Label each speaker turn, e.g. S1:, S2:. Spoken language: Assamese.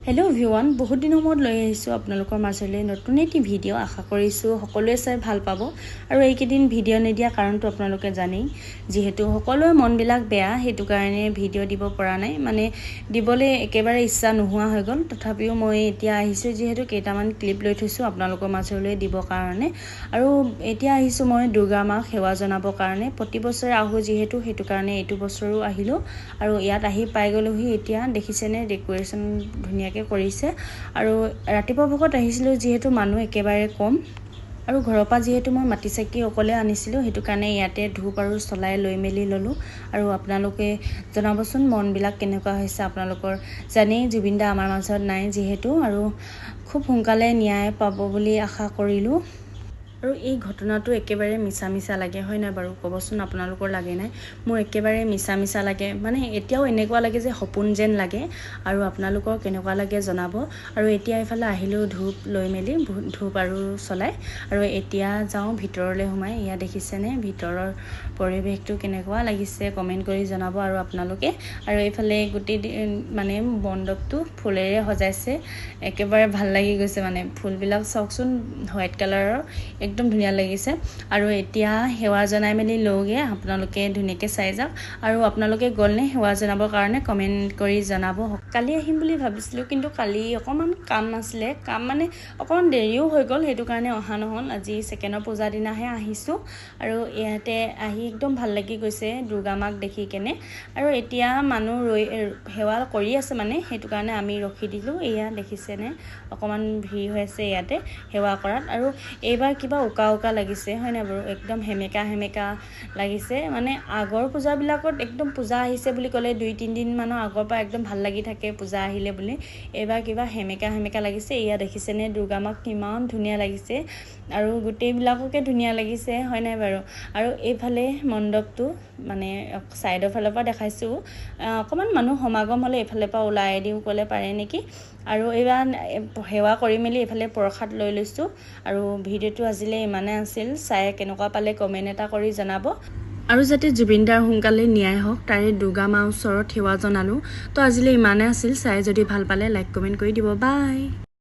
S1: हेलो एवरीवन बहुत दिन मत লৈ আহিছো আপোনালোকৰ মাজলৈ নতুন এটি ভিডিও আশা কৰিছো সকলোৱে চাই ভাল পাব আৰু এইকেদিন ভিডিও নিদিয়া কাৰণটো আপোনালোকে জানেই যেহেতু সকলোৱে মনবিলাক বেয়া হেতু কাৰণে ভিডিও দিব পৰা নাই মানে দিবলৈ একেবাৰে ইচ্ছা নোহোৱা হৈ গল তথাপিও মই এতিয়া আহিছো যেহেতু কেইটামান ক্লিপ লৈ থৈছো আপোনালোকৰ মাজলৈ দিব কাৰণে আৰু এতিয়া আহিছো মই দুৰ্গা মাক সেৱা জনাবৰ কাৰণে প্ৰতি বছৰে আহো যেহেতু হেতু কাৰণে এইটো বছৰো আহিলো আৰু ইয়াত আহি পাই গলোহি এতিয়া দেখিছেনে ডেকোৰেশন ধুনিয়া কৰিছে আৰু ৰাতিপুৱা ভগত আহিছিল যেহেতু মানুহ একেবাৰে কম আৰু ঘৰৰ পৰা যেহেতু মই মাটি চাকি অকলে আনিছিলো হেতু কাৰণে ইয়াতে ধূপ আৰু চলাই লৈ মেলি ললো আৰু আপোনালোকে জনাবচোন মন বিলাক কেনেকুৱা হৈছে আপোনালোকৰ জানেই জুবিনদা আমাৰ মাজত নাই যেহেতু আৰু খুব সোনকালে ন্যায় পাব বুলি আশা কৰিলো আৰু এই ঘটনাটো একেবাৰে মিছা মিছা লাগে হয় না বাৰু কবচোন আপোনালোকৰ লাগে নাই মোৰ একেবাৰে মিছা মিছা লাগে মানে এতিয়াও এনেকুৱা লাগে যে সপোন যেন লাগে আৰু আপোনালোকৰ কেনেকুৱা লাগে জনাব আৰু এতিয়া ইফালে আহিলো ধূপ লৈ মেলি ধূপ আৰু চলাই আৰু এতিয়া যাও ভিতৰলৈ সোমাই ইয়া দেখিছেনে ভিতৰৰ পৰিবেশটো কেনেকুৱা লাগিছে কমেন্ট কৰি জনাব আৰু আপোনালোকে আৰু ইফালে গুটি মানে মণ্ডপটো ফুলেৰে সজাইছে একেবাৰে ভাল লাগি গৈছে মানে ফুলবিলাক চকচোন হোৱাইট কালাৰৰ একদম ধুনিয়া লাগিছে আৰু এতিয়া হেৱা জনাই মেলি লওগে আপোনালোকে ধুনিয়াকে চাই যাওক আৰু আপোনালোকে গলনে হেৱা জনাবৰ কাৰণে কমেন্ট কৰি জনাব কালি আহিম বুলি ভাবিছিলো কিন্তু কালি অকমান কাম নাছিলে কাম মানে অকমান দেৰিও হৈ গল হেতু কাৰণে অহা নহল আজি সেকেন্ডৰ পূজা দিনাহে আহিছো আৰু ইয়াতে আহি একদম ভাল লাগি গৈছে দুৰ্গা মাক দেখি কেনে আৰু এতিয়া মানুহ হেৱা কৰি আছে মানে হেতু কাৰণে আমি ৰখি দিলো এয়া দেখিছেনে অকমান ভিৰ হৈছে ইয়াতে হেৱা কৰাত আৰু এইবাৰ কিবা উকা উকা লাগিছে হয় না বাৰু একদম হেমেকা হেমেকা লাগিছে মানে আগৰ পূজা বিলাকত একদম পূজা আহিছে বুলি কলে 2-3 দিন মানৰ আগৰ পৰা একদম ভাল লাগি থাকে পূজা আহিলে বুলি এবাৰ কিবা হেমেকা হেমেকা লাগিছে এয়া দেখিছেনে দুৰ্গা মাক কিমান ধুনিয়া লাগিছে আৰু গুটেই বিলাককে ধুনিয়া লাগিছে হয় নাই বাৰু আৰু এইফালে মণ্ডপটো মানে সাইডৰ ফালৰ পৰা দেখাইছো অকমান মানুহ সমাগম হলে এইফালে পৰা ওলাই দিও কলে পাৰে নেকি আৰু এইবাৰ হেৱা কৰি মেলি এইফালে প্ৰসাদ লৈ লৈছো আৰু ভিডিওটো আজিলে ইমানে আছিল চাই কেনেকুৱা পালে কমেন্ট এটা কৰি জনাব আৰু যাতে জুবিনদাৰ সোনকালে ন্যায় হওক তাৰে দুৰ্গা মা ওচৰত সেৱা জনালো তো আজিলে ইমানে আছিল চাই যদি ভাল পালে লাইক কমেন্ট কৰি দিব বাই